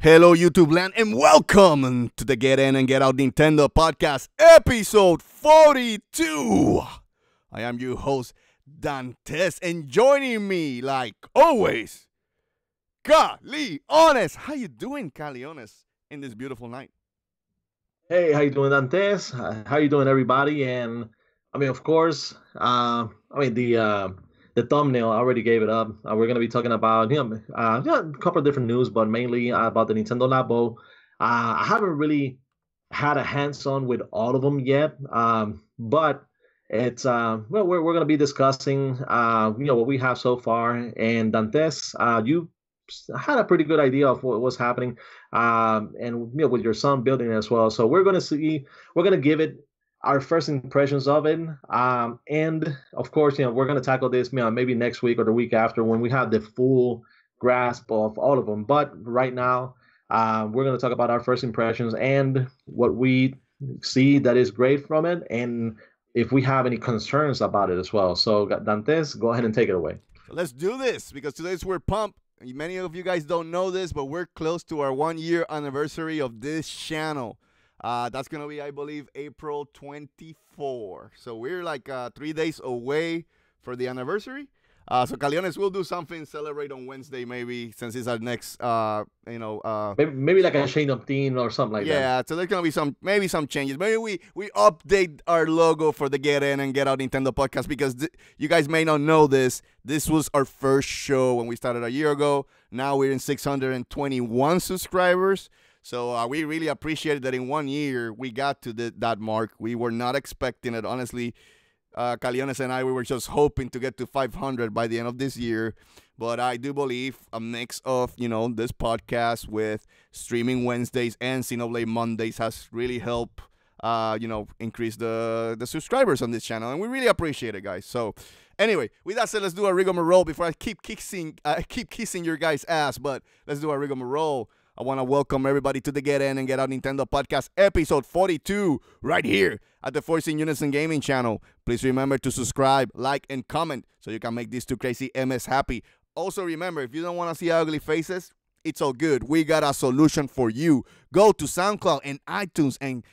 Hello, YouTube land, and welcome to the Get In and Get Out Nintendo podcast, episode 42. I am your host, Dantes, and joining me, like always, Caliones. How you doing, Caliones, in this beautiful night? Hey, how you doing, Dantes? How you doing, everybody? And of course, the thumbnail I already gave it up. We're gonna be talking about a couple of different news, but mainly about the Nintendo Labo. I haven't really had a hands-on with all of them yet, but it's we're gonna be discussing what we have so far. And Dantes, you had a pretty good idea of what was happening, and with your son building as well. So we're gonna give it our first impressions of it, and of course, we're gonna tackle this maybe next week or the week after when we have the full grasp of all of them. But right now, we're gonna talk about our first impressions and what we see that is great from it, and if we have any concerns about it as well. So Dantes, go ahead and take it away. Let's do this because today's we're pumped. Many of you guys don't know this, but we're close to our 1 year anniversary of this channel. That's going to be, I believe, April 24. So we're like 3 days away for the anniversary. So Caliones will do something, celebrate on Wednesday maybe, since it's our next, maybe like a Shane of Teen or something like that. Yeah, so there's going to be maybe some changes. Maybe we update our logo for the Get In and Get Out Nintendo podcast because you guys may not know this. This was our first show when we started a year ago. Now we're in 621 subscribers. So we really appreciate that in 1 year we got to that mark. We were not expecting it, honestly. Caliones and I, we were just hoping to get to 500 by the end of this year. But I do believe a mix of, this podcast with streaming Wednesdays and Xenoblade Mondays has really helped, increase the subscribers on this channel. And we really appreciate it, guys. So anyway, with that said, let's do a rigmarole before I keep kissing your guys' ass. But let's do a rigmarole. I want to welcome everybody to the Get In and Get Out Nintendo podcast, episode 42, right here at the Forcing Unison Gaming channel. Please remember to subscribe, like, and comment so you can make these two crazy MS happy. Also, remember, if you don't want to see ugly faces, it's all good. We got a solution for you. Go to SoundCloud and iTunes and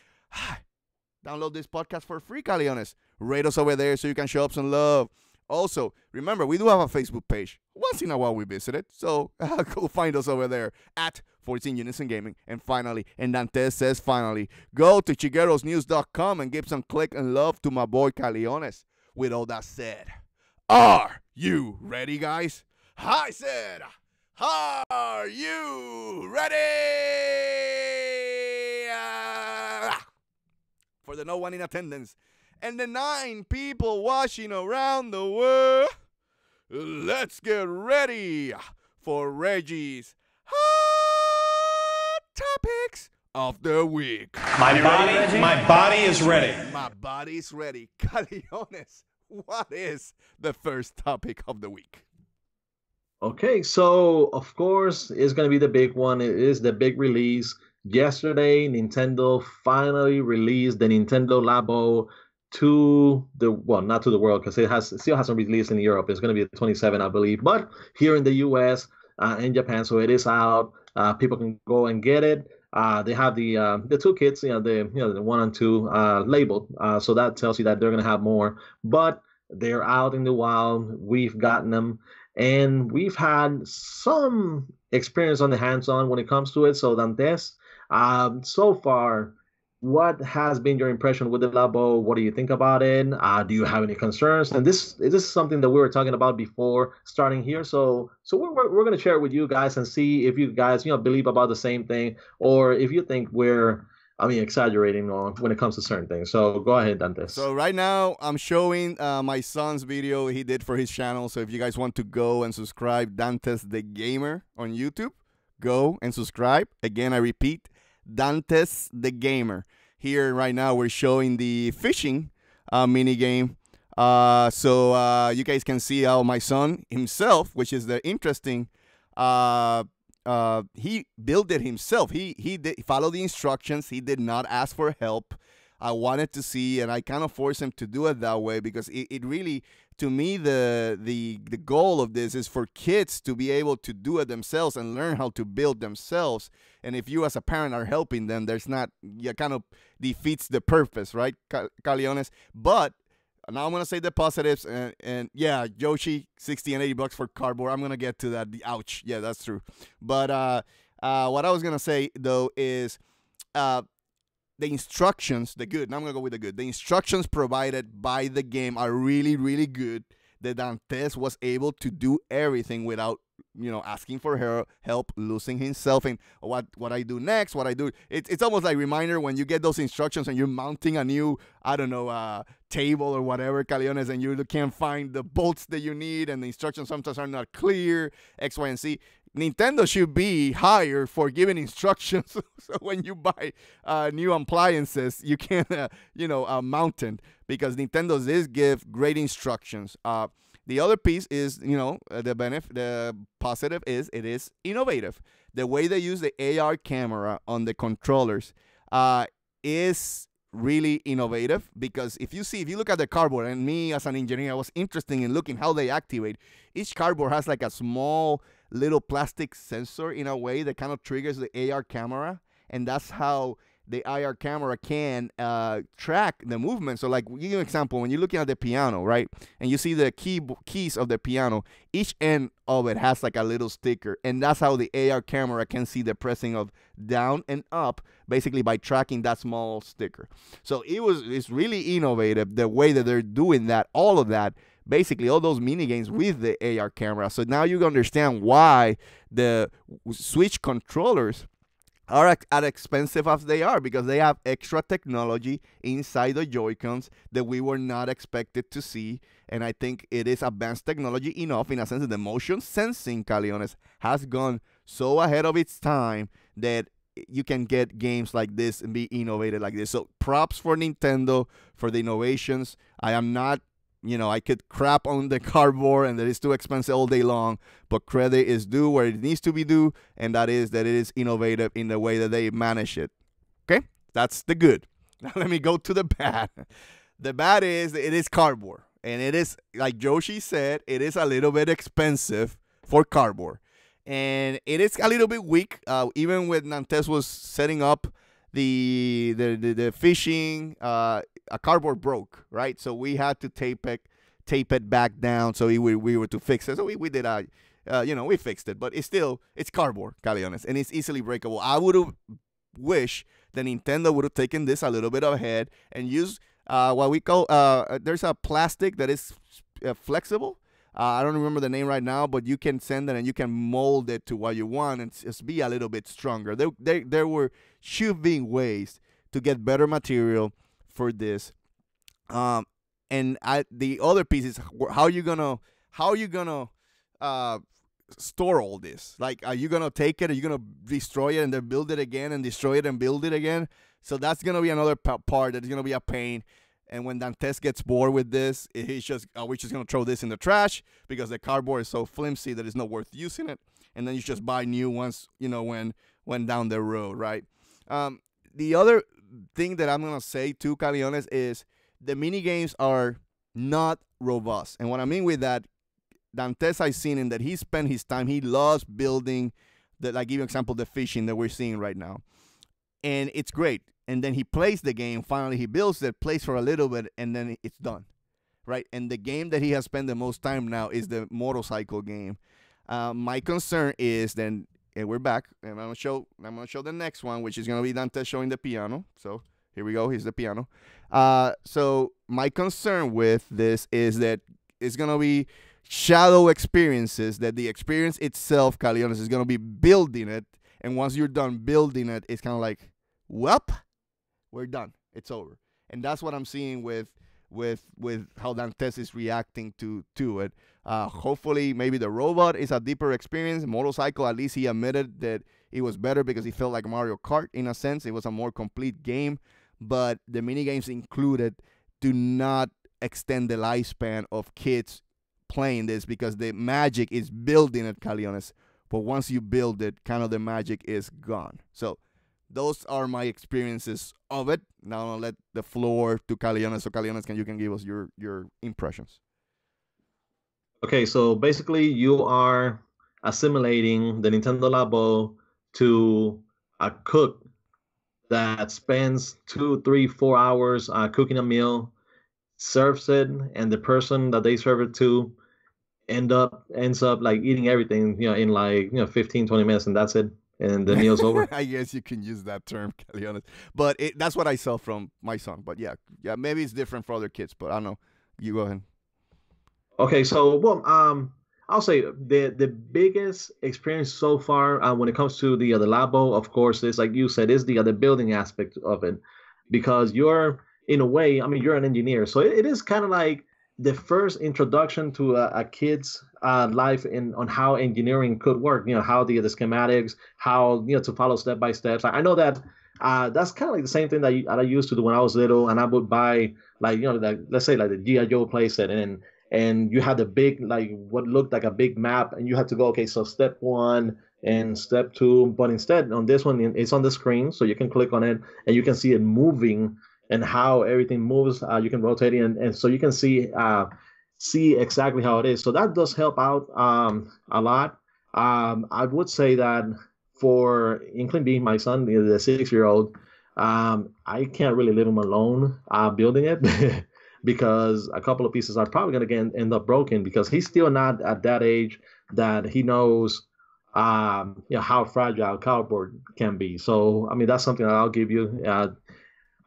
download this podcast for free, Caliones. Rate us over there so you can show up some love. Also, remember, we do have a Facebook page. Once in a while we visit it, so go find us over there at 14 Unison Gaming. And finally, and Dantes says finally, go to chiguerosnews.com and give some click and love to my boy Caliones. With all that said, are you ready, guys? I said, are you ready? For the no one in attendance and the 9 people watching around the world, let's get ready for Reggie's Hot Topics of the Week. My body is ready. My body's ready. Caliones, what is the first topic of the week? Okay, so of course it's gonna be the big one. It is the big release. Yesterday, Nintendo finally released the Nintendo Labo not to the world because it still hasn't released in Europe. It's going to be the 27, I believe, but here in the US and Japan, so it is out. People can go and get it. They have the two kits, the 1 and 2 labeled, so that tells you that they're going to have more. But they're out in the wild. We've gotten them, and we've had some experience on the hands-on when it comes to it. So Dantes, so far, what has been your impression with the Labo? What do you think about it? Do you have any concerns? And this is something that we were talking about before starting here. So we're going to share it with you guys and see if you guys believe about the same thing, or if you think we're exaggerating on when it comes to certain things. So go ahead, Dantes. So right now I'm showing my son's video he did for his channel. So if you guys want to go and subscribe, Dantes the Gamer on YouTube, go and subscribe. Again, I repeat, Dantes the Gamer. Here right now we're showing the fishing mini game. So you guys can see how my son himself, which is the interesting, he built it himself. He did follow the instructions. He did not ask for help. I wanted to see, and I kind of forced him to do it that way because it really, to me, the goal of this is for kids to be able to do it themselves and learn how to build themselves. And if you as a parent are helping them, you kind of defeats the purpose, right, Caliones? But now I'm gonna say the positives, and yeah, Yoshi, $60 and $80 for cardboard. I'm gonna get to that. Ouch, yeah, that's true. But what I was gonna say though is, the instructions, the good. Now I'm gonna go with the good. The instructions provided by the game are really, really good. That Dantes was able to do everything without, asking for help, losing himself in what I do next, what I do. It's almost like reminder when you get those instructions and you're mounting a new, table or whatever, Caliones, and you can't find the bolts that you need, and the instructions sometimes are not clear, X, Y, and Z. Nintendo should be hired for giving instructions. So when you buy new appliances, you can, mount it, because Nintendo does give great instructions. The other piece is, the positive is it is innovative. The way they use the AR camera on the controllers is really innovative, because if you look at the cardboard, and me as an engineer, I was interested in looking how they activate. Each cardboard has like a small little plastic sensor in a way that kind of triggers the AR camera, and that's how the AR camera can track the movement. So like, give you an example, when you're looking at the piano, right, and you see the keys of the piano, each end of it has like a little sticker, and that's how the AR camera can see the pressing of down and up, basically by tracking that small sticker. So it's really innovative the way that they're doing that, all of that, basically all those mini games with the AR camera. So now you understand why the Switch controllers are as expensive as they are, because they have extra technology inside the Joy-Cons that we were not expected to see. And I think it is advanced technology enough, in a sense that the motion sensing, Caliones, has gone so ahead of its time that you can get games like this and be innovated like this. So props for Nintendo for the innovations. I am not, I could crap on the cardboard and that it's too expensive all day long, but credit is due where it needs to be due, and that is that it is innovative in the way that they manage it. Okay, that's the good. Now let me go to the bad. The bad is it is cardboard, and it is, like Yoshi said, it is a little bit expensive for cardboard, and it is a little bit weak. Even when Nantes was setting up the fishing, a cardboard broke, right? So we had to tape it back down, so we were to fix it. So we did we fixed it, but it's cardboard, Caliones, and it's easily breakable. I would have wished that Nintendo would have taken this a little bit ahead and used what we call there's a plastic that is flexible. I don't remember the name right now, but you can send it and you can mold it to what you want and just be a little bit stronger. There should be ways to get better material for this. And the other piece is how you gonna store all this? Like, are you gonna take it? Are you gonna destroy it and then build it again and destroy it and build it again? So that's gonna be another part that's gonna be a pain. And when Dantes gets bored with this, he's just, we're just going to throw this in the trash because the cardboard is so flimsy that it's not worth using it. And then you just buy new ones, when down the road, right? The other thing that I'm going to say too, Caliones, is the mini games are not robust. And what I mean with that, Dantes, I've seen in that he spent his time, he loves building, like, give example, the fishing that we're seeing right now. And it's great. And then he plays the game. Finally, he builds it, plays for a little bit, and then it's done, right? And the game that he has spent the most time now is the motorcycle game. My concern is then, and we're back, and I'm gonna show the next one, which is gonna be Dante showing the piano. So here we go. Here's the piano. So my concern with this is that it's gonna be shadow experiences. That the experience itself, Caliones, is gonna be building it, and once you're done building it, it's kind of like, welp. We're done. It's over. And that's what I'm seeing with how Dantes is reacting to it. Hopefully, maybe the robot is a deeper experience. Motorcycle, at least he admitted that it was better because he felt like Mario Kart in a sense. It was a more complete game. But the minigames included do not extend the lifespan of kids playing this, because the magic is building it, Caliones. But once you build it, kind of the magic is gone. So those are my experiences of it. Now I'll let the floor to Caliones. So Caliones, you can give us your impressions? Okay, so basically you are assimilating the Nintendo Labo to a cook that spends 2, 3, 4 hours cooking a meal, serves it, and the person that they serve it to ends up like eating everything, in like 15, 20 minutes, and that's it, and the meal's over. I guess you can use that term, Caliones. But that's what I saw from my son. But yeah, maybe it's different for other kids. But I don't know. You go ahead. Okay, so well, I'll say the biggest experience so far when it comes to the Labo, of course, is like you said, is the building aspect of it, because you're in a way, I mean, you're an engineer, so it is kind of like the first introduction to a kid's life in on how engineering could work. How the schematics, how to follow step by steps. I know that that's kind of like the same thing that I used to do when I was little, and I would buy like like let's say like the GI Joe playset, and you had the big like what looked like a big map, and you had to go, okay, so step one and step two, but instead on this one it's on the screen, so you can click on it and you can see it moving and how everything moves. You can rotate it, and so you can see exactly how it is. So that does help out a lot. I would say that for Inkling being my son, the 6-year-old, I can't really leave him alone building it because a couple of pieces are probably going to end up broken, because he's still not at that age that he knows how fragile cardboard can be. So I mean, that's something that I'll give you.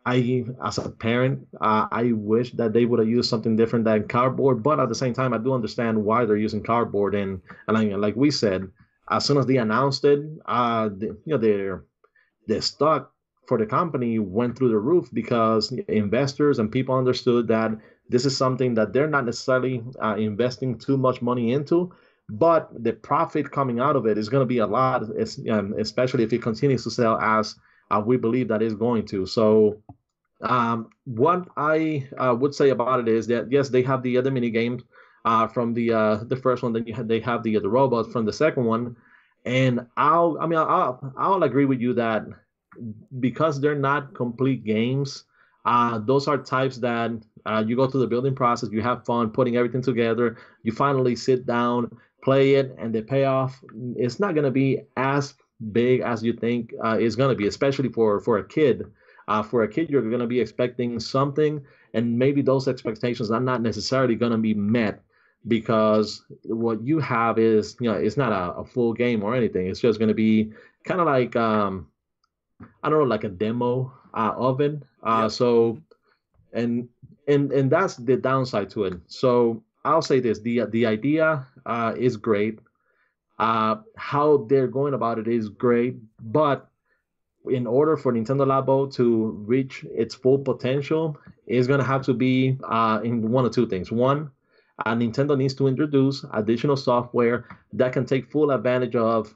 As a parent, I wish that they would have used something different than cardboard, but at the same time, I do understand why they're using cardboard. And like we said, as soon as they announced it, their stock for the company went through the roof, because investors and people understood that this is something that they're not necessarily investing too much money into, but the profit coming out of it is going to be a lot, especially if it continues to sell as we believe that is going to. So what I would say about it is that yes, they have the other mini games from the first one. Then they have the robots from the second one, and I'll agree with you that because they're not complete games, those are types that you go through the building process, you have fun putting everything together, you finally sit down, play it, and the payoff is not going to be as big as you think it's going to be, especially for a kid. For a kid, you're going to be expecting something, and maybe those expectations are not necessarily going to be met, because what you have is, it's not a full game or anything. It's just going to be kind of like, I don't know, like a demo of it. So, and that's the downside to it. So I'll say this: the idea is great. How they're going about it is great, but in order for Nintendo Labo to reach its full potential, it's going to have to be in one of two things. One, Nintendo needs to introduce additional software that can take full advantage of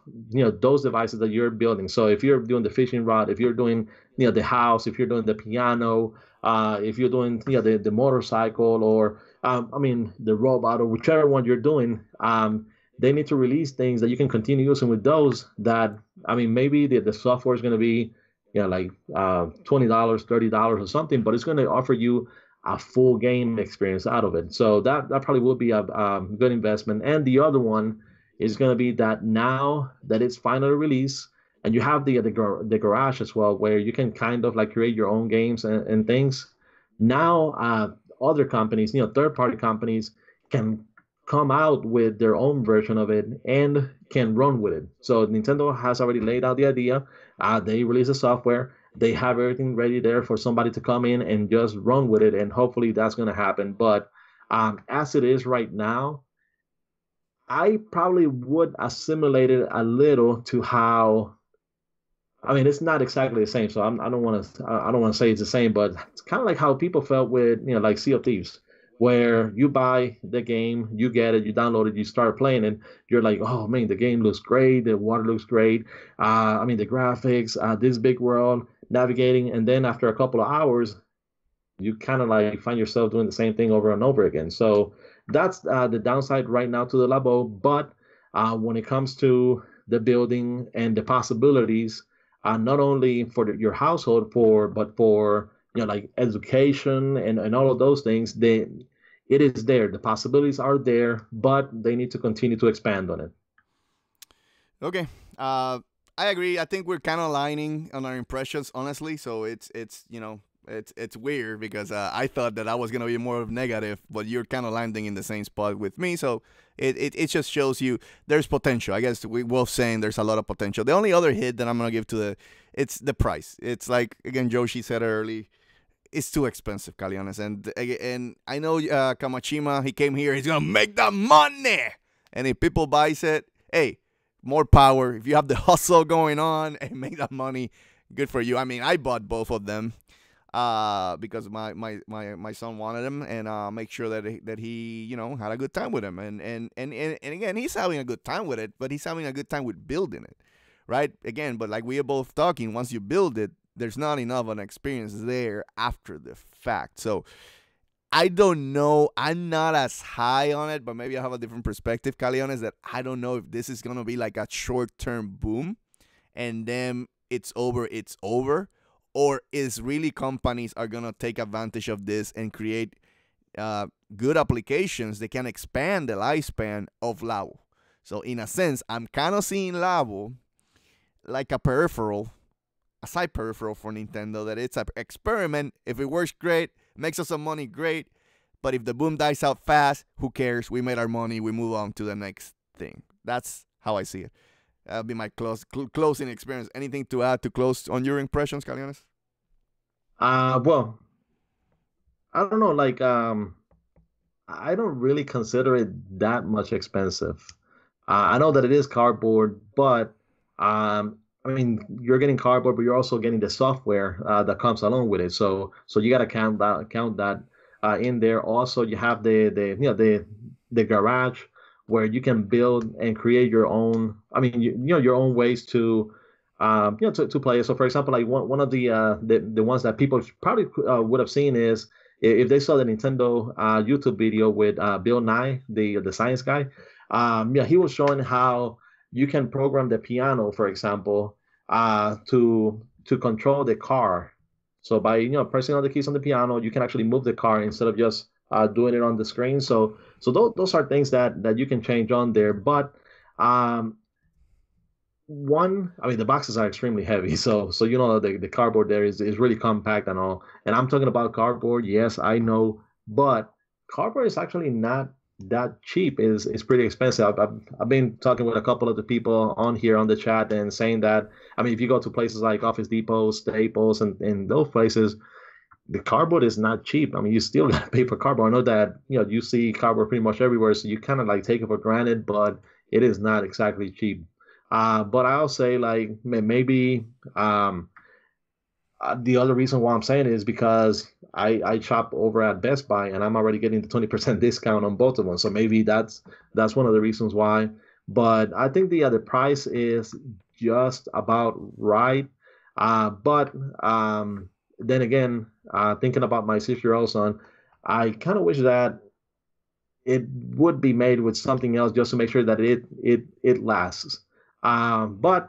those devices that you're building. So if you're doing the fishing rod, if you're doing the house, if you're doing the piano, if you're doing the motorcycle, or the robot, or whichever one you're doing, they need to release things that you can continue using with those. That maybe the software is going to be like $20, $30 or something, but it's going to offer you a full game experience out of it. So that probably will be a good investment. And the other one is going to be that now that it's finally released, and you have the garage as well, where you can kind of like create your own games and things. Now other companies, third-party companies, can come out with their own version of it and can run with it. So Nintendo has already laid out the idea. They release the software. They have everything ready there for somebody to come in and just run with it, and hopefully that's going to happen. But as it is right now, I probably would assimilate it a little to how. It's not exactly the same, so I don't want to say it's the same, but it's kind of like how people felt with like Sea of Thieves, where you buy the game, you get it, you download it, you start playing it, you're like, oh man, the game looks great, the water looks great, the graphics, this big world, navigating, and then after a couple of hours, you kind of like find yourself doing the same thing over and over again. So that's the downside right now to the Labo. But when it comes to the building and the possibilities, not only for your household, but for like education and all of those things. It is there. The possibilities are there, but they need to continue to expand on it. Okay. I agree. I think we're kind of aligning on our impressions, honestly. So it's it's weird because I thought that I was gonna be more of negative, but you're kind of landing in the same spot with me. So it just shows you there's potential. I guess we both saying there's a lot of potential. The only other hit that I'm gonna give to it's the price. It's like again, Joshi said early. It's too expensive, Caliones, and I know Kamachima. He came here. He's gonna make the money, and if people buys it, hey, more power. If you have the hustle going on and make that money, good for you. I mean, I bought both of them because my son wanted them, and make sure that he had a good time with them, and again, he's having a good time with it, but he's having a good time with building it, right? Again, but like we are both talking, once you build it, there's not enough of an experience there after the fact. So I don't know. I'm not as high on it, but maybe I have a different perspective, Caliones, that I don't know if this is going to be like a short-term boom and then it's over, or is really companies are going to take advantage of this and create good applications that can expand the lifespan of Labo. So in a sense, I'm kind of seeing Labo like a side peripheral for Nintendo, that it's an experiment. If it works, great. Makes us some money, great. But if the boom dies out fast, who cares? We made our money. We move on to the next thing. That's how I see it. That'll be my closing experience. Anything to add to close on your impressions, Caliones? Well, I don't know. Like, I don't really consider it that much expensive. I know that it is cardboard, but I mean, you're getting cardboard, but you're also getting the software that comes along with it. So you got to count that in there. Also, you have the garage where you can build and create your own. I mean, your own ways to to play it. So, for example, like one of the ones that people probably would have seen is if they saw the Nintendo YouTube video with Bill Nye, the science guy. He was showing how you can program the piano, for example, to control the car. So by pressing all the keys on the piano, you can actually move the car instead of just doing it on the screen. So those are things that you can change on there. But I mean, the boxes are extremely heavy. So the cardboard there is really compact and all. And I'm talking about cardboard. Yes, I know, but cardboard is actually not that cheap. Is pretty expensive. I've been talking with a couple of the people on here on the chat and saying that, I mean, if you go to places like Office Depot, Staples, and those places, the cardboard is not cheap. I mean, you still got to pay for cardboard. I know that you see cardboard pretty much everywhere, so you kind of like take it for granted, but it is not exactly cheap. But I'll say like maybe the other reason why I'm saying it is because I shop over at Best Buy and I'm already getting the 20% discount on both of them. So maybe that's one of the reasons why. But I think the price is just about right. But then again, thinking about my 6-year-old son, I kind of wish that it would be made with something else just to make sure that it lasts. But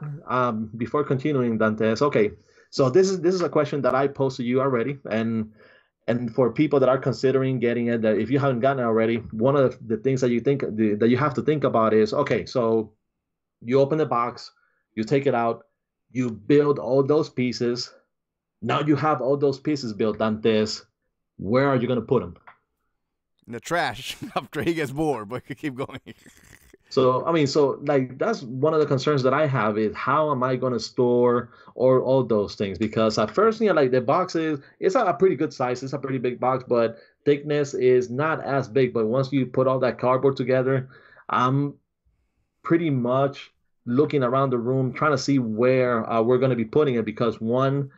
before continuing, Dantes, okay. So this is a question that I posed to you already, and for people that are considering getting it, that if you haven't gotten it already, one of the things that that you have to think about is, okay, so you open the box, you take it out, you build all those pieces. Now you have all those pieces built, Dantes. Where are you going to put them? In the trash after he gets bored, but keep going. So, I mean, like that's one of the concerns that I have is how am I going to store or all those things? Because at first, like the box it's a pretty good size. It's a pretty big box, but thickness is not as big. But once you put all that cardboard together, I'm pretty much looking around the room trying to see where we're going to be putting it, because one,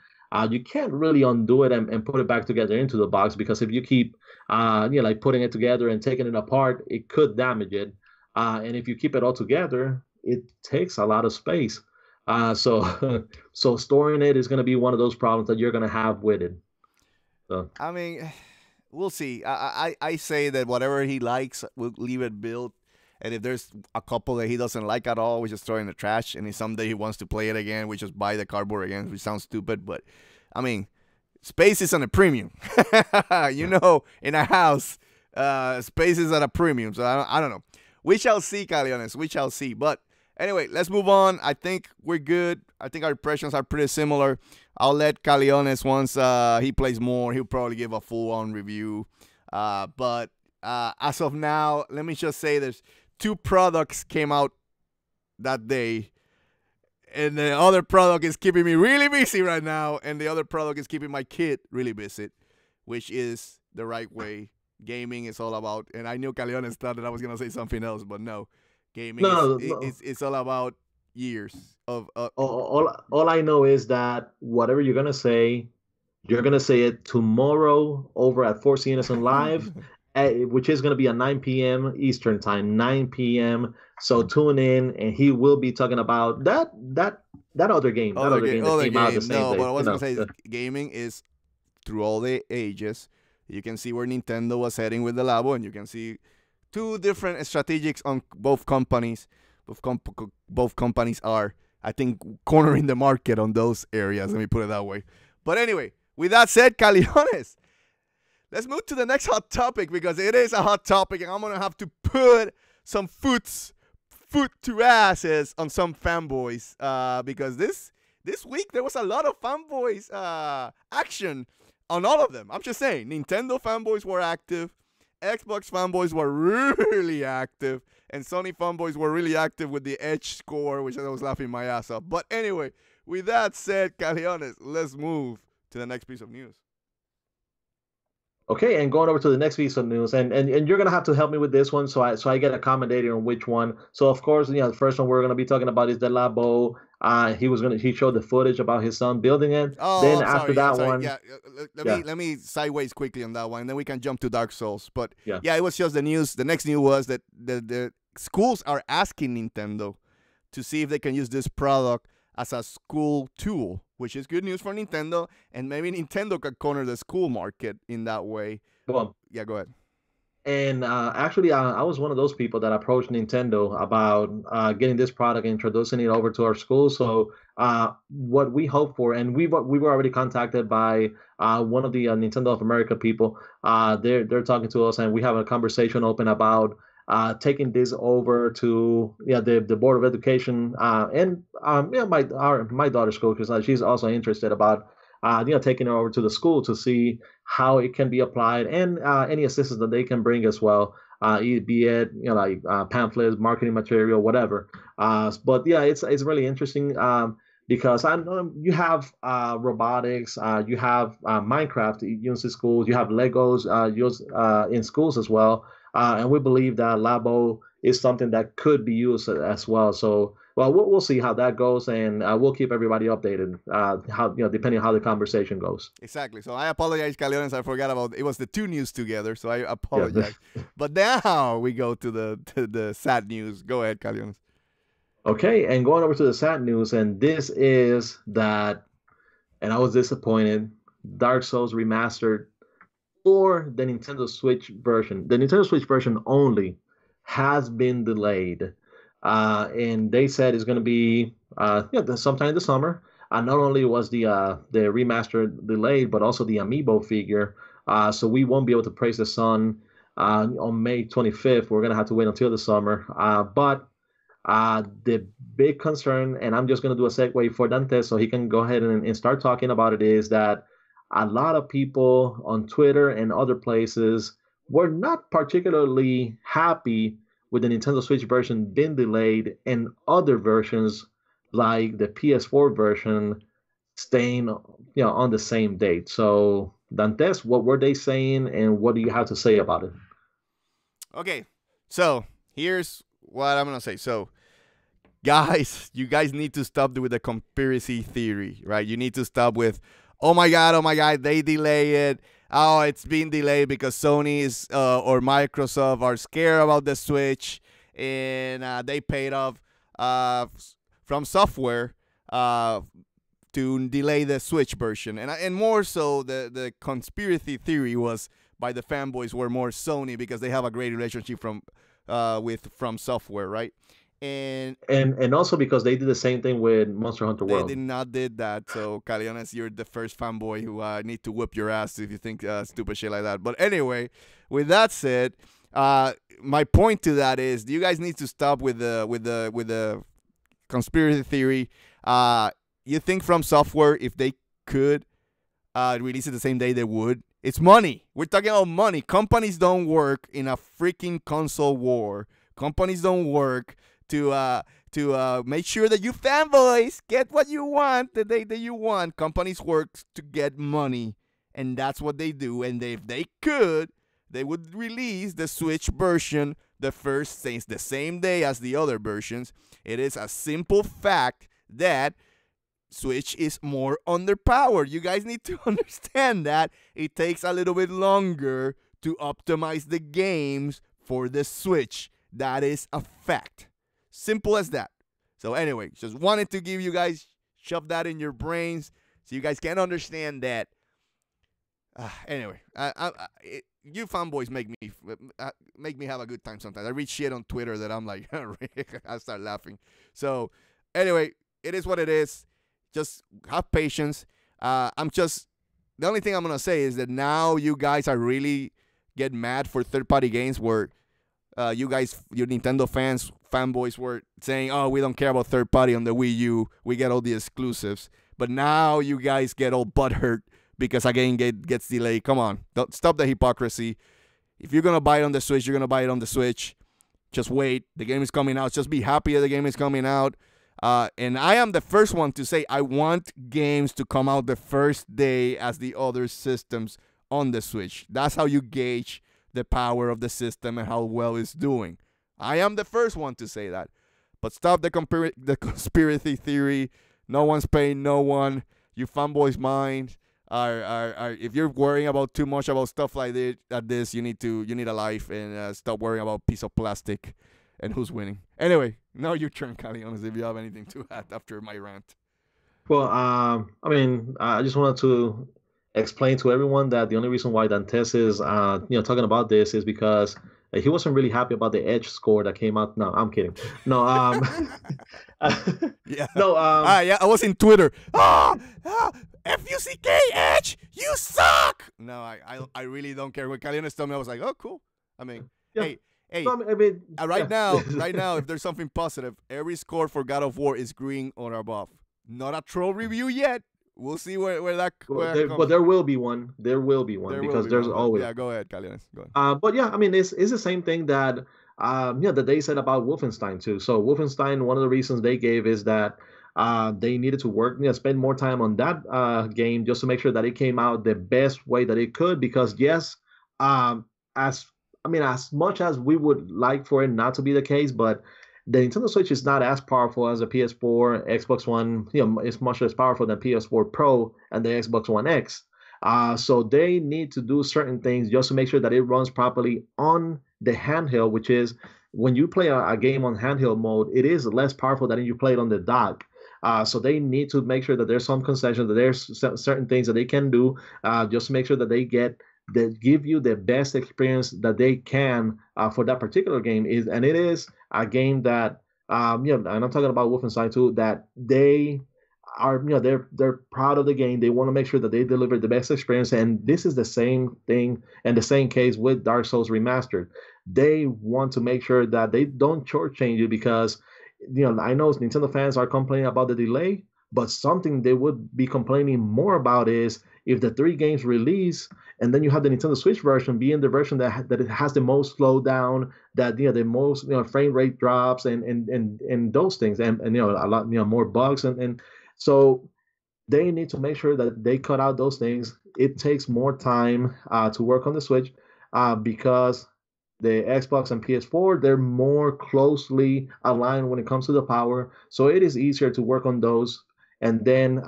you can't really undo it and put it back together into the box, because if you keep like putting it together and taking it apart, it could damage it. And if you keep it all together, it takes a lot of space. So storing it is going to be one of those problems that you're going to have with it. So. I mean, we'll see. I say that whatever he likes, we'll leave it built. And if there's a couple that he doesn't like at all, we just throw it in the trash. And if someday he wants to play it again, we just buy the cardboard again, which sounds stupid. But, I mean, space is on a premium. In a house, space is at a premium. So, I don't know. We shall see, Caliones. We shall see. But, anyway, let's move on. I think we're good. I think our impressions are pretty similar. I'll let Caliones, once he plays more, he'll probably give a full-on review. But as of now, let me just say there's 2 products came out that day. And the other product is keeping me really busy right now. And the other product is keeping my kid really busy, which is the right way. Gaming is all about, and I knew Caliones thought that I was going to say something else, but no. Gaming it's all about years of all I know is that whatever you're gonna say it tomorrow over at Force Innocent Live, which is gonna be at 9 p.m. Eastern time, 9 p.m. So tune in, and he will be talking about that other game, that came out the same day. But I was gonna say gaming is through all the ages. You can see where Nintendo was heading with the Labo, and you can see 2 different strategics on both companies. Both companies are, I think, cornering the market on those areas. Let me put it that way. But anyway, with that said, Caliones, let's move to the next hot topic, because it is a hot topic, and I'm going to have to put some foot to asses on some fanboys, because this week there was a lot of fanboys action on all of them. I'm just saying, Nintendo fanboys were active. Xbox fanboys were really active, and Sony fanboys were really active with the Edge score, which I was laughing my ass off. But anyway, with that said, Caliones, let's move to the next piece of news. Okay, and going over to the next piece of news, and you're gonna have to help me with this one, so I get accommodated on which one. So of course, the first one we're gonna be talking about is the Labo. He showed the footage about his son building it. Oh, then after that one, let me sideways quickly on that one, and then we can jump to Dark Souls. But it was just the news. The next news was that the schools are asking Nintendo to see if they can use this product as a school tool, which is good news for Nintendo, and maybe Nintendo could corner the school market in that way. Well, yeah, go ahead. And actually, I was one of those people that approached Nintendo about getting this product and introducing it over to our school. So what we hope for, and we were already contacted by one of the Nintendo of America people. They're talking to us, and we have a conversation open about taking this over to the Board of Education and my daughter's school, because she's also interested about taking it over to the school to see how it can be applied, and any assistance that they can bring as well, be it pamphlets, marketing material, whatever. But it's really interesting because I know you have robotics, you have Minecraft used in schools, you have Legos used in schools as well. And we believe that Labo is something that could be used as well. So, we'll see how that goes, and we'll keep everybody updated. Depending on how the conversation goes. Exactly. So I apologize, Caliones. I forgot about it. Was the 2 news together, so I apologize. But now we go to the sad news. Go ahead, Caliones. Okay, and going over to the sad news, and this is that, and I was disappointed. Dark Souls Remastered, or the Nintendo Switch version. The Nintendo Switch version only has been delayed. And they said it's going to be sometime this summer. Not only was the remaster delayed, but also the amiibo figure. So we won't be able to praise the sun on May 25th. We're going to have to wait until the summer. But the big concern, and I'm just going to do a segue for Dante so he can go ahead and start talking about it, is that a lot of people on Twitter and other places were not particularly happy with the Nintendo Switch version being delayed, and other versions like the PS4 version staying on the same date. So Dantes, what were they saying, and what do you have to say about it? Okay, so here's what I'm gonna say. So guys, you guys need to stop with the conspiracy theory, right? You need to stop with, oh my god, they delay it. Oh, it's being delayed because Sony or Microsoft are scared about the Switch, and they paid off from software to delay the Switch version. And more so, the conspiracy theory was by the fanboys were more Sony because they have a great relationship with From Software, right? And also because they did the same thing with Monster Hunter World. They did not did that. So Caliones, you're the first fanboy who need to whip your ass if you think stupid shit like that. But anyway, with that said, my point to that is you guys need to stop with the conspiracy theory. You think From Software, if they could release it the same day, they would. It's money. We're talking about money. Companies don't work in a freaking console war. Companies don't work to make sure that you fanboys get what you want the day that you want. Companies work to get money, and that's what they do. And if they could, they would release the Switch version the same day as the other versions. It is a simple fact that Switch is more underpowered. You guys need to understand that. It takes a little bit longer to optimize the games for the Switch. That is a fact. Simple as that. So anyway, just wanted to give you guys, shove that in your brains so you guys can understand that. Anyway, you fanboys make me have a good time sometimes. I read shit on Twitter that I'm like, I start laughing. So anyway, it is what it is. Just have patience. The only thing I'm going to say is that now you guys are really getting mad for third-party games where you Nintendo fanboys were saying, oh, we don't care about third-party on the Wii U. We get all the exclusives. But now you guys get all butthurt because a game gets delayed. Come on. Don't stop the hypocrisy. If you're going to buy it on the Switch, you're going to buy it on the Switch. Just wait. The game is coming out. Just be happy that the game is coming out. And I am the first one to say I want games to come out the first day as the other systems on the Switch. That's how you gauge the power of the system and how well it's doing. I am the first one to say that. But stop the conspiracy theory. No one's paying no one. You fanboys' mind are if you're worrying about too much about stuff like this, you need a life and stop worrying about a piece of plastic and who's winning. Anyway, now your turn, Caliones, if you have anything to add after my rant. Well, I just wanted to explain to everyone that the only reason why Dantes is talking about this is because he wasn't really happy about the Edge score that came out. No, I'm kidding. No, yeah. No, yeah, I was in Twitter. FUCK Edge, you suck. No, I really don't care. When Caliones told me, I was like, oh, cool. I mean, yeah. Hey, no, I mean, right now, if there's something positive, every score for God of War is green or above. Not a troll review yet. We'll see where that comes. But there will be one. There will be one because there's always. Yeah, go ahead, Caliones. Go ahead. But yeah, I mean, it's the same thing that that they said about Wolfenstein too. So Wolfenstein, one of the reasons they gave is that they needed to work, spend more time on that game just to make sure that it came out the best way that it could. Because yes, as much as we would like for it not to be the case, but the Nintendo Switch is not as powerful as a PS4, Xbox One. It's much less powerful than PS4 Pro and the Xbox One X. So they need to do certain things just to make sure that it runs properly on the handheld, which is when you play a game on handheld mode, it is less powerful than you play it on the dock. So they need to make sure that there's some concessions, that there's certain things that they can do just to make sure that they give you the best experience that they can for that particular game. And it is a game that and I'm talking about Wolfenstein 2, that they are they're proud of the game. They want to make sure that they deliver the best experience, and this is the same thing and the same case with Dark Souls Remastered. They want to make sure that they don't shortchange you because I know Nintendo fans are complaining about the delay, but something they would be complaining more about is if the 3 games release and then you have the Nintendo Switch version being the version that it has the most slowdown, that the most frame rate drops and those things, and a lot more bugs, and so they need to make sure that they cut out those things. It takes more time to work on the Switch because the Xbox and PS4, they're more closely aligned when it comes to the power, so it is easier to work on those. And then,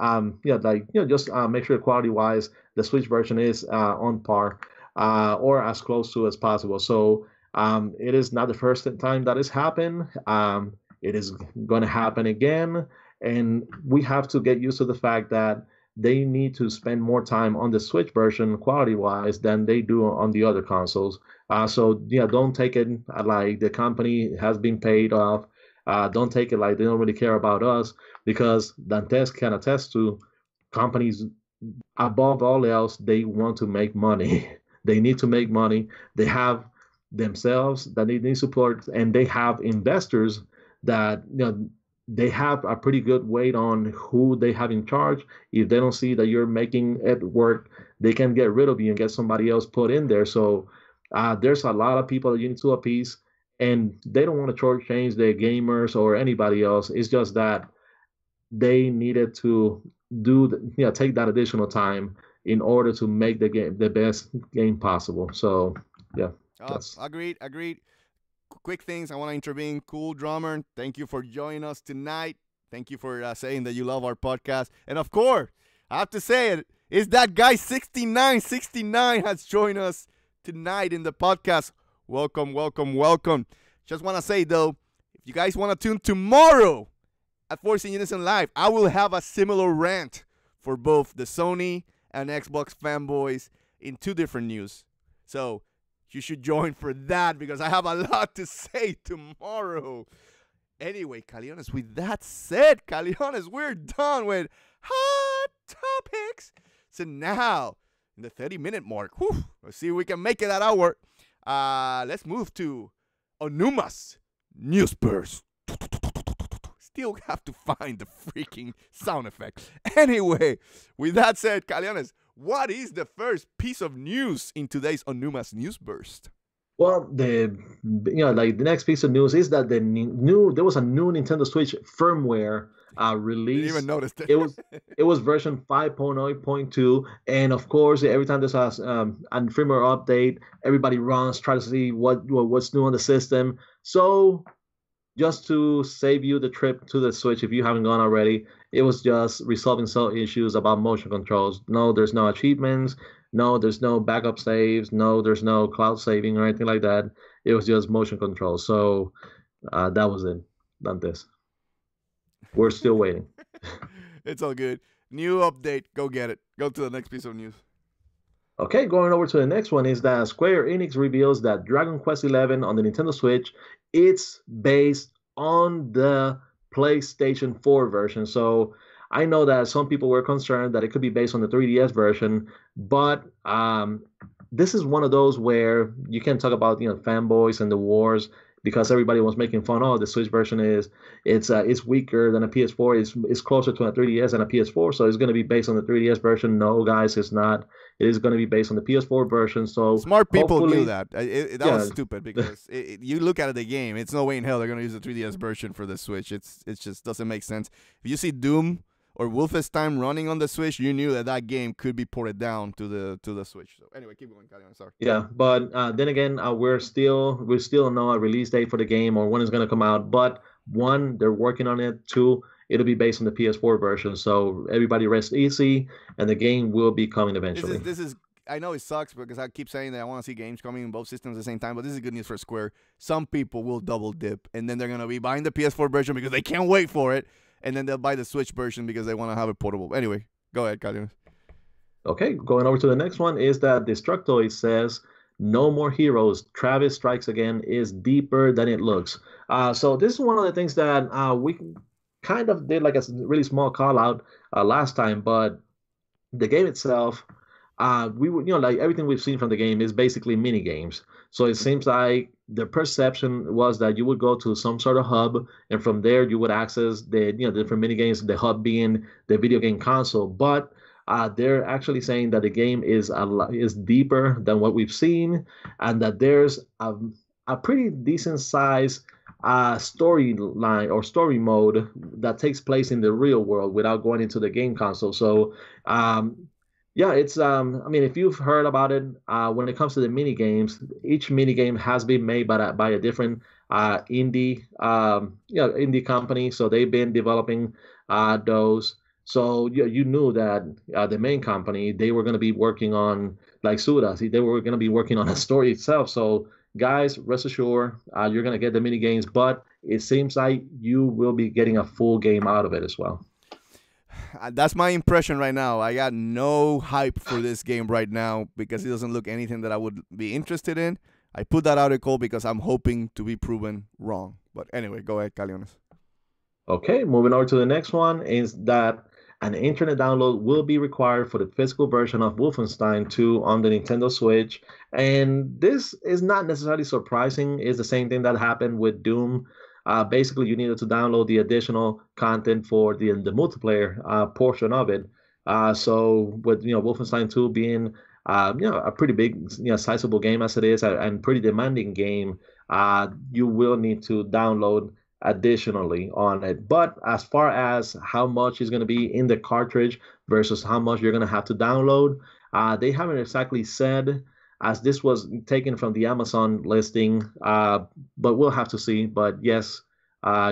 just make sure quality-wise, the Switch version is on par or as close to as possible. So it is not the first time that has happened. It is going to happen again. And we have to get used to the fact that they need to spend more time on the Switch version quality-wise than they do on the other consoles. So yeah, don't take it like the company has been paid off. Don't take it like they don't really care about us, because Dantes can attest to companies above all else, they want to make money. They need to make money. They have themselves that they need support, and they have investors that they have a pretty good weight on who they have in charge. If they don't see that you're making it work, they can get rid of you and get somebody else put in there. So there's a lot of people that you need to appease, and they don't want to shortchange their gamers or anybody else. It's just that they needed to take that additional time in order to make the game the best game possible. So yeah, that's agreed. Quick things I want to intervene. Cool Drummer, thank you for joining us tonight. Thank you for saying that you love our podcast. And of course, I have to say it, is that guy 6969 has joined us tonight in the podcast. Welcome. Just want to say though, if you guys want to tune tomorrow at Forcing Unison Live, I will have a similar rant for both the Sony and Xbox fanboys in two different news. So you should join for that, because I have a lot to say tomorrow. Anyway, Caliones, with that said, Caliones, we're done with Hot Topics. So now, in the 30-minute mark, let's see if we can make it that hour. Let's move to Onuma's News Burst. Still have to find the freaking sound effect. Anyway, with that said, Caliones, what is the first piece of news in today's Onuma's News Burst? Well, the next piece of news is that there was a new Nintendo Switch firmware release. Didn't even notice it. It was version 5.0.2, and of course, every time there's a firmware update, everybody runs try to see what's new on the system. So, just to save you the trip to the Switch, if you haven't gone already, it was just resolving some issues about motion controls. No, there's no achievements. No, there's no backup saves. No, there's no cloud saving or anything like that. It was just motion controls. So that was it. Done this. We're still waiting. It's all good. New update. Go get it. Go to the next piece of news. Okay, going over to the next one is that Square Enix reveals that Dragon Quest XI on the Nintendo Switch, it's based on the PlayStation 4 version. So I know that some people were concerned that it could be based on the 3DS version, but this is one of those where you can talk about fanboys and the wars, because everybody was making fun. Oh, the Switch version it's weaker than a PS4. It's closer to a 3DS than a PS4, so it's going to be based on the 3DS version. No, guys, it's not. It is going to be based on the PS4 version. So smart people knew that. That was stupid, because you look at the game. It's no way in hell they're going to use the 3DS version for the Switch. It just doesn't make sense. If you see Doom or Wolfenstein running on the Switch, you knew that game could be ported down to the Switch. So anyway, keep going, Caliones. Sorry. Yeah, but then again, we still don't know a release date for the game or when it's going to come out. But one, they're working on it. Two, it'll be based on the PS4 version. So everybody rest easy, and the game will be coming eventually. This is I know it sucks, because I keep saying that I want to see games coming in both systems at the same time, but this is good news for Square. Some people will double dip, and then they're going to be buying the PS4 version because they can't wait for it. And then they'll buy the Switch version because they want to have it portable. Anyway, go ahead, Caliones. Okay, going over to the next one is that Destructoid says, "No more heroes. Travis Strikes Again is deeper than it looks." So this is one of the things that we kind of did like a really small call out last time, but the game itself, we would like everything we've seen from the game is basically mini games. So it seems like the perception was that you would go to some sort of hub, and from there you would access the different mini games. The hub being the video game console, but they're actually saying that the game is deeper than what we've seen, and that there's a pretty decent size storyline or story mode that takes place in the real world without going into the game console. So yeah, it's I mean, if you've heard about it, when it comes to the mini games, each mini game has been made by a different indie company. So they've been developing those. So you knew that the main company, they were going to be working on, like Suda, they were going to be working on a story itself. So guys, rest assured, you're going to get the mini games, but it seems like you will be getting a full game out of it as well. That's my impression right now. I got no hype for this game right now because it doesn't look anything that I would be interested in. I put that article because I'm hoping to be proven wrong. But anyway, go ahead, Caliones. Okay, moving on to the next one is that an internet download will be required for the physical version of Wolfenstein 2 on the Nintendo Switch. And this is not necessarily surprising. It's the same thing that happened with Doom. Basically, you needed to download the additional content for the multiplayer portion of it. So with Wolfenstein 2 being a pretty big, sizable game as it is, and pretty demanding game, you will need to download additionally on it. But as far as how much is going to be in the cartridge versus how much you're going to have to download, they haven't exactly said, as this was taken from the Amazon listing, but we'll have to see. But yes,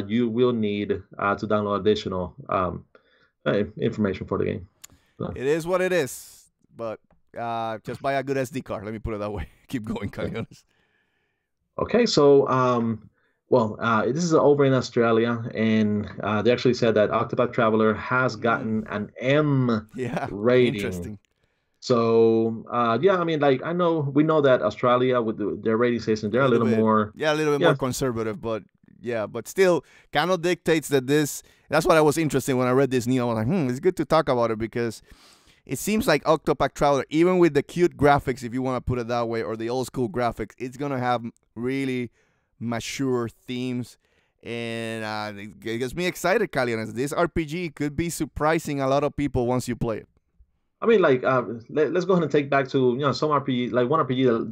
you will need to download additional information for the game. So. It is what it is, but just buy a good SD card. Let me put it that way. Keep going, Caliones. Okay, so this is over in Australia, and they actually said that Octopath Traveler has gotten an M rating. Interesting. So, I mean, like, we know that Australia, with their rating system, they're a little more... Yeah, a little bit more conservative, but still kind of dictates that this... That's what I was interested in when I read this news. I was like, it's good to talk about it because it seems like Octopath Traveler, even with the cute graphics, if you want to put it that way, or the old school graphics, it's going to have really mature themes, and it gets me excited, Caliones. This RPG could be surprising a lot of people once you play it. I mean, like, let's go ahead and take back to some RPG, like one RPG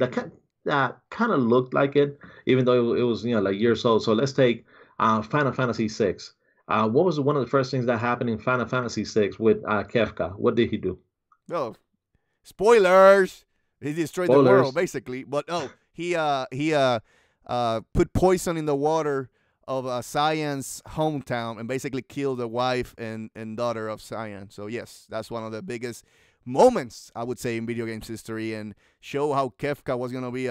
that kind of looked like it, even though it was like years old. So let's take Final Fantasy VI. What was one of the first things that happened in Final Fantasy VI with Kefka? What did he do? Oh, spoilers! He destroyed the world basically, but he put poison in the water of Cyan's hometown and basically killed the wife and daughter of Cyan. So yes, that's one of the biggest moments, I would say, in video games history, and show how Kefka was gonna be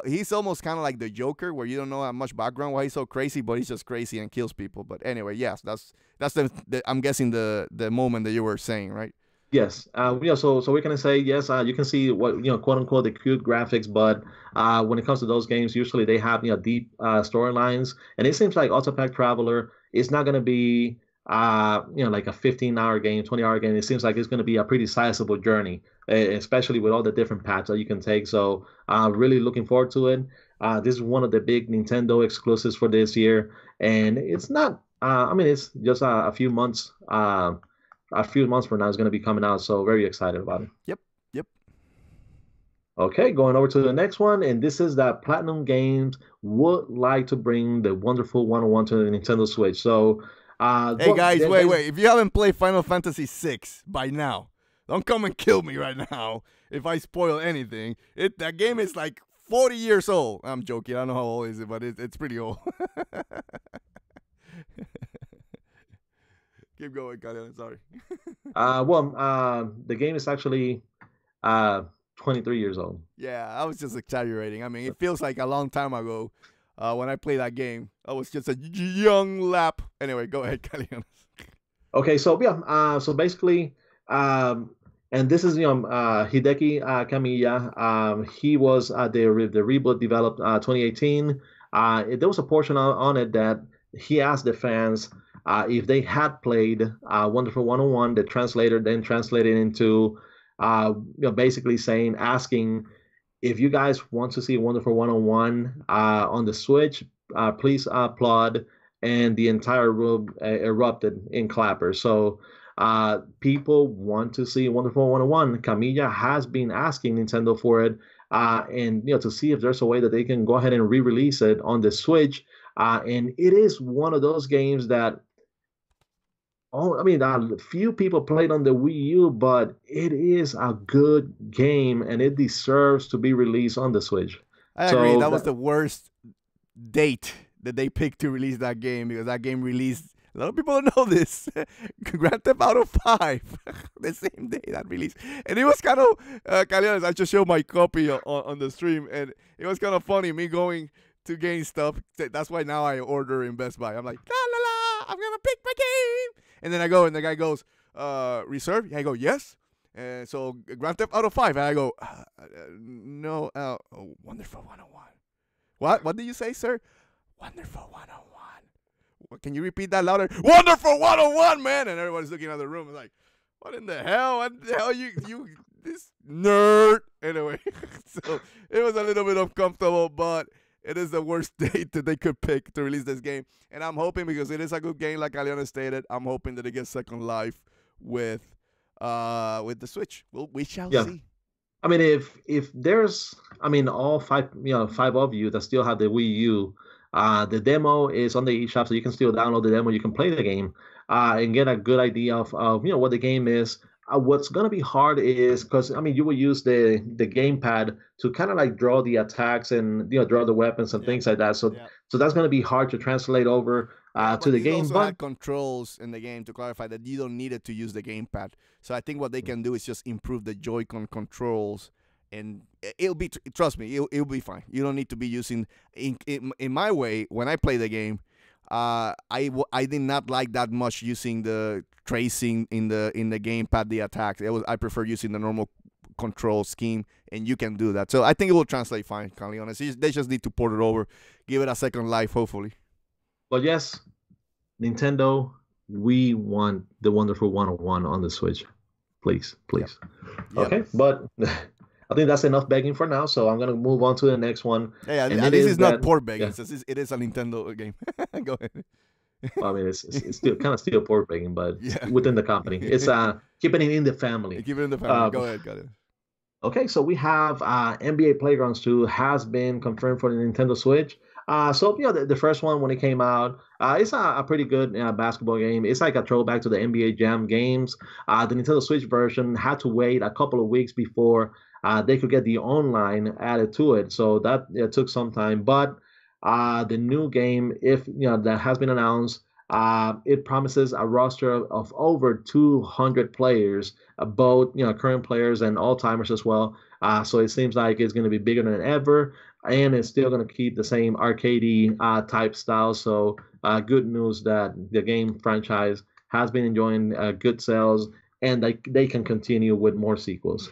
he's almost kind of like the Joker, where you don't know how much background why he's so crazy, but he's just crazy and kills people. But anyway, yes, that's the I'm guessing the moment that you were saying, right? Yes. So we're gonna say yes. You can see what quote unquote the cute graphics, but when it comes to those games, usually they have deep storylines, and it seems like Octopath Traveler is not gonna be like a 15-hour game, 20-hour game. It seems like it's gonna be a pretty sizable journey, especially with all the different paths that you can take. So really looking forward to it. This is one of the big Nintendo exclusives for this year, and it's not. It's just a few months. A few months from now is going to be coming out, so very excited about it. Yep. Okay, going over to the next one, and this is that Platinum Games would like to bring the Wonderful 101 to the Nintendo Switch. So, hey guys, wait! If you haven't played Final Fantasy VI by now, don't come and kill me right now if I spoil anything. That game is like 40 years old. I'm joking. I don't know how old is it, but it's pretty old. Keep going, Caliones. Sorry. The game is actually 23 years old. Yeah, I was just exaggerating. I mean, it feels like a long time ago when I played that game. I was just a young lap. Anyway, go ahead, Caliones. Okay, so so basically, and this is Hideki Kamiya. He was the reboot developed 2018. There was a portion on it that he asked the fans if they had played Wonderful 101. The translator then translated into basically asking if you guys want to see Wonderful 101 on the Switch, please applaud, and the entire room erupted in clappers. So people want to see Wonderful 101. Kamiya has been asking Nintendo for it, and to see if there's a way that they can go ahead and re-release it on the Switch. And it is one of those games that few people played on the Wii U, but it is a good game and it deserves to be released on the Switch. I agree. That was the worst date that they picked to release that game, because that game released, a lot of people don't know this, Grand Theft Auto 5, the same day that released. And it was kind of, Caliones, I just showed my copy on the stream, and it was kind of funny, me going to GameStop. That's why now I order in Best Buy. I'm like, la la la, I'm gonna pick my game. And then I go, and the guy goes, reserve. I go, yes. And so Grand Theft Auto 5, and I go, no, Wonderful 101. What did you say, sir? Wonderful 101. Can you repeat that louder? Wonderful 101, man. And everybody's looking at the room like, what in the hell? What the hell you this nerd? Anyway, so it was a little bit uncomfortable, but it is the worst date that they could pick to release this game. And I'm hoping, because it is a good game, like Aliona stated, I'm hoping that it gets second life with the Switch. We shall see. I mean, if there's, I mean, all five of you that still have the Wii U, the demo is on the eShop, so you can still download the demo. You can play the game and get a good idea of what the game is. What's gonna be hard is because I mean you will use the gamepad to kind of like draw the attacks and draw the weapons and things like that. So that's gonna be hard to translate over to the game. Also had controls in the game, to clarify that you don't need it to use the gamepad. So I think what they can do is just improve the Joy-Con controls, and it'll be, trust me, it'll be fine. You don't need to be using in my way. When I play the game, I did not like that much using the tracing in the gamepad, the attacks. I prefer using the normal control scheme, and you can do that. So I think it will translate fine, to be honest. They just need to port it over, give it a second life, hopefully. But yes, Nintendo, we want the Wonderful 101 on the Switch. Please. Yep. Okay, but I think that's enough begging for now, so I'm going to move on to the next one. Yeah, and this is not port begging. It is a Nintendo game. Go ahead. Well, I mean, it's still kind of still port begging, but within the company. It's keeping it in the family. Keep it in the family. Go ahead, got it. Okay, so we have NBA Playgrounds 2 has been confirmed for the Nintendo Switch. So the first one when it came out, it's a pretty good basketball game. It's like a throwback to the NBA Jam games. The Nintendo Switch version had to wait a couple of weeks before they could get the online added to it. So that took some time. But the new game, that has been announced, it promises a roster of over 200 players, both current players and all-timers as well. So it seems like it's going to be bigger than ever. And it's still going to keep the same arcadey type style. So good news that the game franchise has been enjoying good sales, and they can continue with more sequels.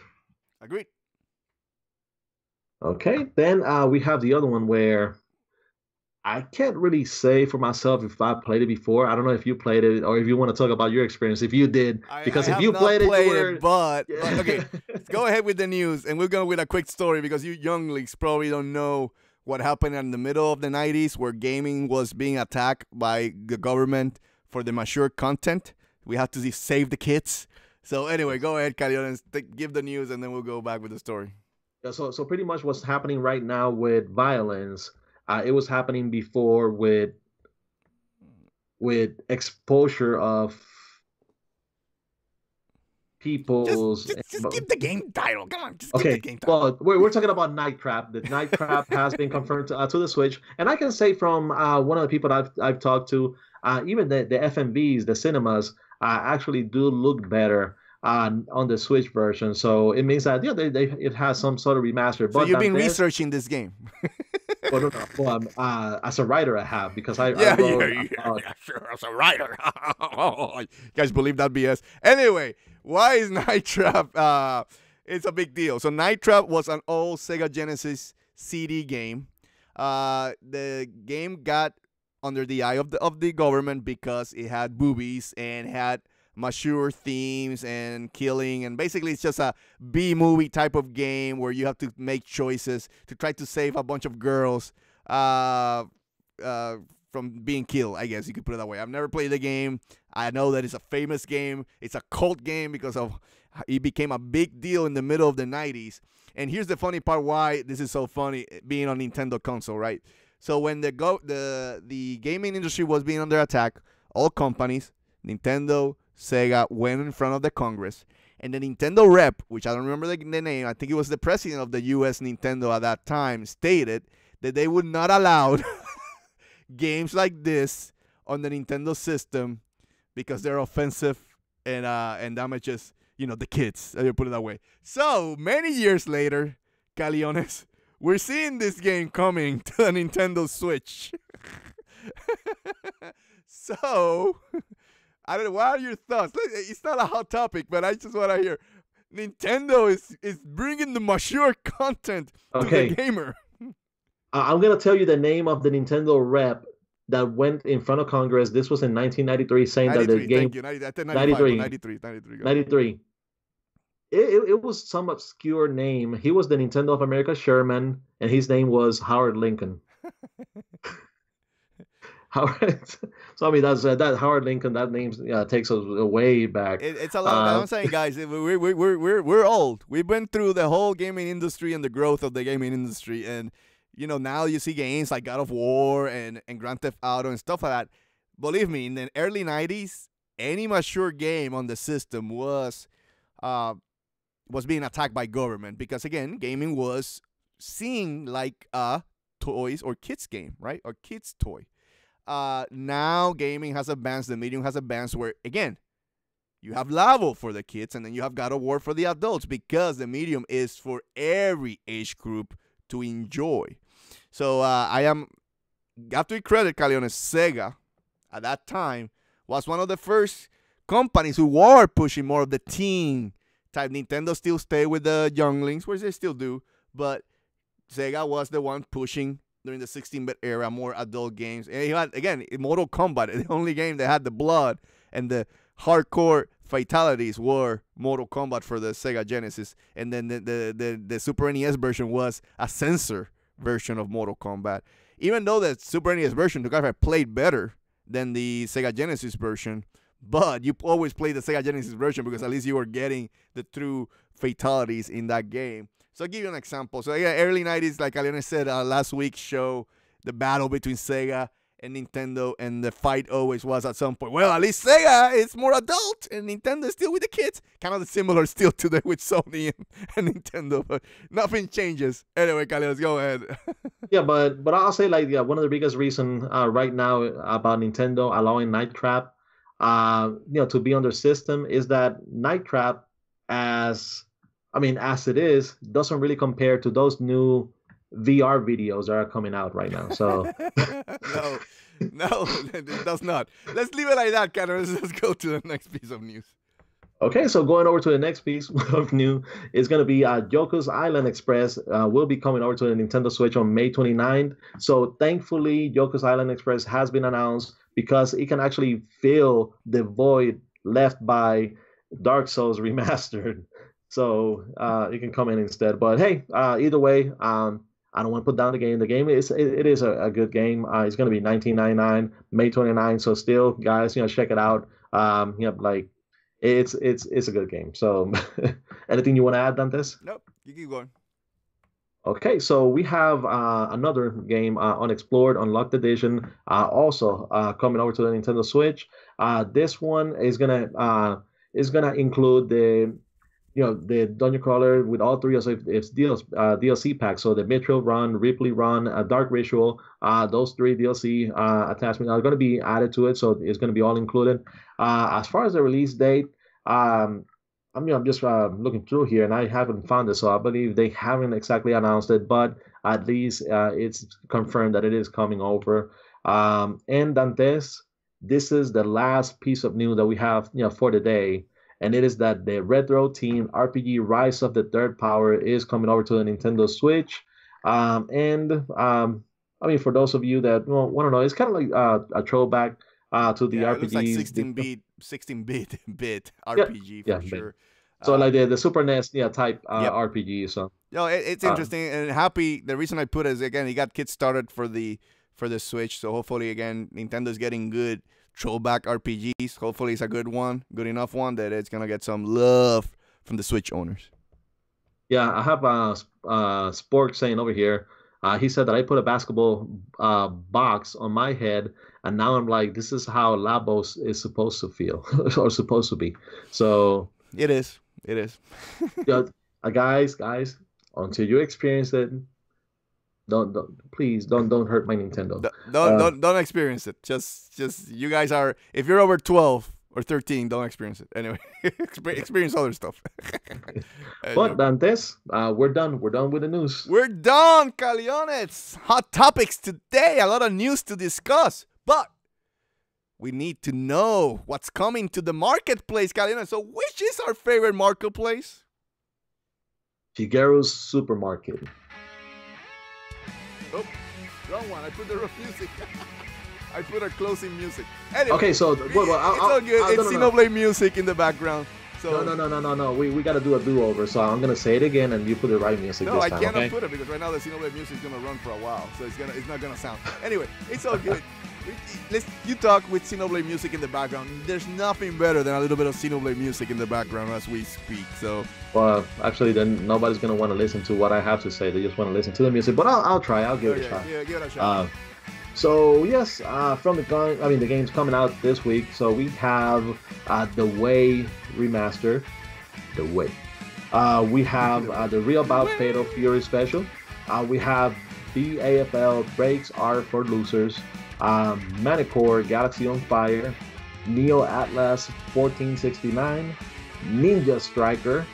Agreed. Okay, then we have the other one where I can't really say for myself if I played it before. I don't know if you played it or if you want to talk about your experience. If you did, because if you played it, but okay, let's go ahead with the news, and we're going with a quick story because you younglings probably don't know what happened in the middle of the 90s where gaming was being attacked by the government for the mature content. We had to save the kids. So anyway, go ahead, Calion, and give the news, and then we'll go back with the story. Yeah, so pretty much what's happening right now with violence. It was happening before with exposure of people's. Just give the game title. Come on, just give the game title. Well, we're talking about Night Trap. The Night Trap has been confirmed to the Switch, and I can say from one of the people I've talked to, even the FMVs, the cinemas, actually do look better on the Switch version. So it means that it has some sort of remaster. So you've been researching this game. As a writer, I have, because I wrote, sure, as a writer. You guys believe that BS? Anyway, why is Night Trap? It's a big deal. So Night Trap was an old Sega Genesis CD game. The game got under the eye of the government because it had boobies and had mature themes and killing, and basically it's just a B-movie type of game where you have to make choices to try to save a bunch of girls from being killed, I guess you could put it that way. I've never played the game. I know that it's a famous game. It's a cult game because of it became a big deal in the middle of the 90s. And here's the funny part why this is so funny, being on Nintendo console, right? So when the gaming industry was being under attack, all companies, Nintendo, Sega, went in front of the Congress, and the Nintendo rep, which I don't remember the name, I think it was the president of the U.S. Nintendo at that time, stated that they would not allow games like this on the Nintendo system because they're offensive and damages, the kids. I put it that way. So many years later, Caliones, we're seeing this game coming to the Nintendo Switch. So, I don't know. What are your thoughts? It's not a hot topic, but I just want to hear. Nintendo is bringing the mature content to Okay. the gamer. I'm going to tell you the name of the Nintendo rep that went in front of Congress. This was in 1993, saying that the 93, game. thank you. 93, 93, 93. 93. It was some obscure name. He was the Nintendo of America chairman, and his name was Howard Lincoln. Howard. So I mean, that's that Howard Lincoln. That name takes us way back. It's a lot. I'm saying, guys, we're old. We've been through the whole gaming industry and the growth of the gaming industry, and now you see games like God of War and Grand Theft Auto and stuff like that. Believe me, in the early '90s, any mature game on the system was being attacked by government because, again, gaming was seen like a toys or kids game, right? Or kids toy. Now gaming has advanced, the medium has advanced where, again, you have Labo for the kids and then you have God of War for the adults because the medium is for every age group to enjoy. So I have to credit Caleones. Sega at that time was one of the first companies who were pushing more of the teen type. Nintendo still stay with the younglings, which they still do, but Sega was the one pushing during the 16-bit era more adult games. And he had, again, Mortal Kombat, the only game that had the blood and the hardcore fatalities were Mortal Kombat for the Sega Genesis. And then the Super NES version was a censor version of Mortal Kombat. Even though the Super NES version, the guy played better than the Sega Genesis version, but you always play the Sega Genesis version because at least you were getting the true fatalities in that game. So I'll give you an example. So yeah, early 90s, like Caleones said last week's show, the battle between Sega and Nintendo, and the fight always was at some point, well, at least Sega is more adult and Nintendo is still with the kids. Kind of similar still today with Sony and Nintendo, but nothing changes. Anyway, Caleones, go ahead. Yeah, but I'll say one of the biggest reason right now about Nintendo allowing Night Trap to be on their system is that Night Trap as it is, doesn't really compare to those new VR videos that are coming out right now. So no, it does not. Let's leave it like that, Caleones. Let's go to the next piece of news. Okay, so going over to the next piece of news is going to be Yoku's Island Express will be coming over to the Nintendo Switch on May 29th. So thankfully, Yoku's Island Express has been announced because it can actually fill the void left by Dark Souls Remastered. So it can come in instead. But hey, either way, I don't want to put down the game. The game is a good game. It's going to be $19.99, May 29th. So still, guys, check it out. It's a good game. So anything you want to add, Dantes? Nope, you keep going. Okay, so we have another game, Unexplored Unlocked Edition, also coming over to the Nintendo Switch. This one is gonna include the dungeon crawler with all three of its DLC packs. So the Mithril Run, Ripley Run, Dark Ritual, those three DLC attachments are going to be added to it. So it's going to be all included. As far as the release date, I'm just looking through here and I haven't found it. So I believe they haven't exactly announced it, but at least it's confirmed that it is coming over. And Dantes, this is the last piece of news that we have for the day. And it is that the retro team RPG Rise of the Third Power is coming over to the Nintendo Switch. For those of you that want to know, it's kind of like a throwback to the RPG. It looks like 16-bit RPG for sure. So like the Super NES type RPG. So it's interesting and happy. The reason I put it is, again, it got kickstarted for the Switch. So hopefully, again, Nintendo's getting good throwback RPGs. Hopefully it's a good enough one that it's gonna get some love from the Switch owners. Yeah, I have Spork saying over here, he said that I put a basketball box on my head and now I'm like, this is how Labos is supposed to feel or supposed to be. So it is guys, until you experience it, please don't hurt my Nintendo. Don't experience it. Just you guys are, if you're over 12 or 13, don't experience it. Anyway, experience other stuff. But Dantes, we're done with the news. We're done, Caleones. Hot topics today. A lot of news to discuss. But we need to know what's coming to the marketplace, Caliona. So which is our favorite marketplace? Shigeru's Supermarket. Oh, wrong one. I put the wrong music. I put our closing music. Anyway, Okay, so it's all good. It's Xenoblade music in the background. So No. We got to do a do-over. So I'm gonna say it again, and you put the right music no, this I time. cannot Okay? put it because right now the Xenoblade music is gonna run for a while, so it's not gonna sound. Anyway, it's all good. You talk with Xenoblade music in the background. There's nothing better than a little bit of Xenoblade music in the background as we speak. So Well, actually, then nobody's gonna want to listen to what I have to say. They just want to listen to the music. But I'll try. I'll give it a shot. yeah, give it a shot. So yes, from the games coming out this week. So we have the Way remaster, the Way. We have the Real Bout Fatal Fury special. We have the AFL Breaks Are for Losers. Manicore Galaxy on Fire, Neo Atlas 1469, Ninja Striker,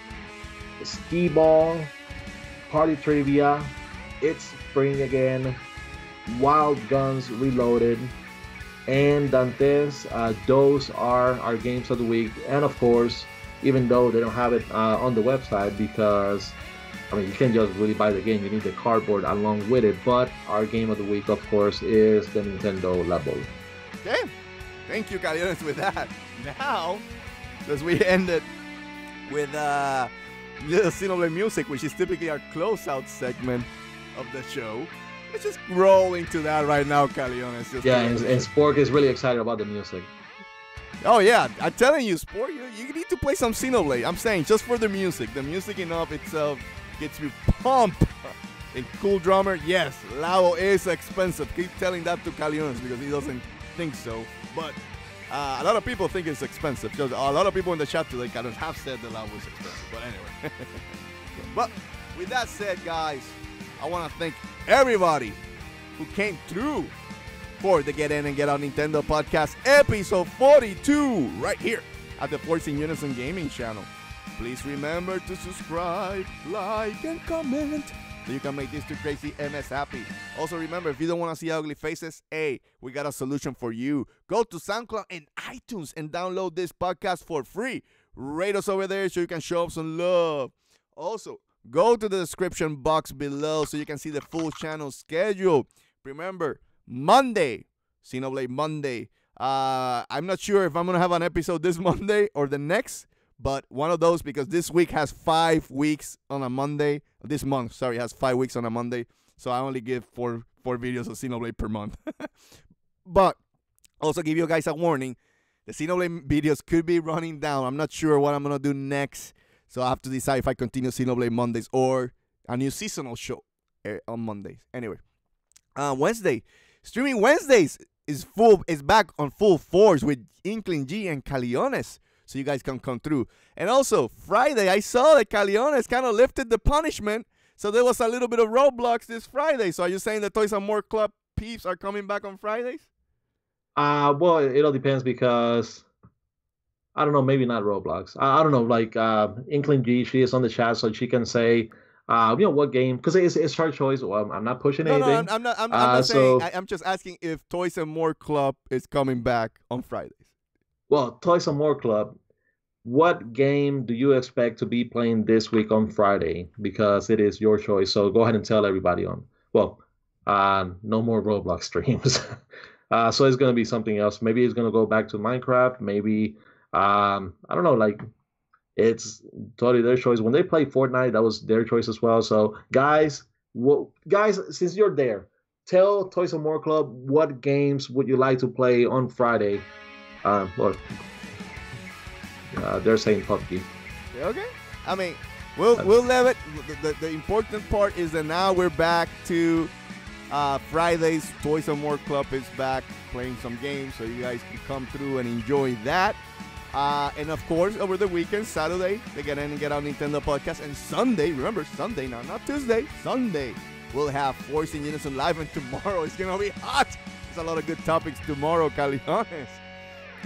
Skee Ball, Party Trivia, It's Spring Again, Wild Guns Reloaded, and Dantes. Those are our games of the week. And of course, even though they don't have it on the website, because you can't just really buy the game, you need the cardboard along with it. But our game of the week, of course, is the Nintendo Labo. Okay. Thank you, Caliones, with that. Now, as we ended with the Xenoblade music, which is typically our closeout segment of the show, let's just roll into that right now, Caliones. Yeah, and Spork is really excited about the music. Oh, yeah. I'm telling you, Sport, you need to play some Xenoblade. I'm saying, just for the music. The music in of itself gets me pumped. A cool drummer, yes, Labo is expensive. Keep telling that to Caliones because he doesn't think so. But a lot of people think it's expensive. Because a lot of people in the chat today kind of have said that Labo is expensive. But anyway. But with that said, guys, I want to thank everybody who came through for the Get In and Get Out Nintendo podcast, episode 42, right here at the Force in Unison Gaming channel. Please remember to subscribe, like, and comment so you can make these two crazy MS happy. Also remember, if you don't want to see ugly faces, hey, we got a solution for you. Go to SoundCloud and iTunes and download this podcast for free. Rate us over there so you can show us some love. Also, go to the description box below so you can see the full channel schedule. Remember, Monday, Xenoblade Monday. I'm not sure if I'm going to have an episode this Monday or the next, but one of those, because this week has 5 weeks on a Monday. This month, sorry, has 5 weeks on a Monday. So I only give four videos of Xenoblade per month. But also give you guys a warning. The Xenoblade videos could be running down. I'm not sure what I'm going to do next. So I have to decide if I continue Xenoblade Mondays or a new seasonal show on Mondays. Anyway, Wednesday. Streaming Wednesdays is back on full force with Inkling G and Caliones. So you guys can come through. And also, Friday, I saw that Caliones kind of lifted the punishment. So there was a little bit of Roblox this Friday. So are you saying the Toys and More Club peeps are coming back on Fridays? Well, it all depends because, I don't know, maybe not Roblox. I don't know, like Inkling G, she is on the chat so she can say, what game, because it's her choice. Well, I'm not pushing anything. No, I'm not saying, I'm just asking if Toys and More Club is coming back on Fridays. Well, Toys and More Club, what game do you expect to be playing this week on Friday? Because it is your choice. So go ahead and tell everybody no more Roblox streams. So it's going to be something else. Maybe it's going to go back to Minecraft. Maybe, I don't know, like, it's totally their choice. When they play Fortnite, that was their choice as well. So guys, since you're there, tell Toys and More Club what games would you like to play on Friday. They're saying PUBG. Okay. I mean, we'll leave it. The important part is that now we're back to Fridays. Toys and More Club is back playing some games, so you guys can come through and enjoy that. And of course, over the weekend, Saturday, the Get In and Get Out Nintendo podcast, and Sunday, remember Sunday now, not Tuesday, Sunday, we'll have Force in Unison live, and tomorrow it's gonna be hot. There's a lot of good topics tomorrow, Caliones.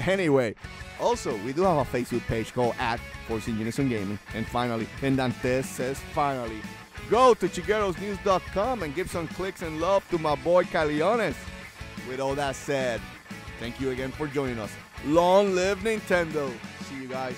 Anyway, also, we do have a Facebook page called @Force in Unison Gaming. And finally, and Dantes says finally, go to Chigerosnews.com and give some clicks and love to my boy Caliones. With all that said, Thank you again for joining us. Long live Nintendo. See you guys.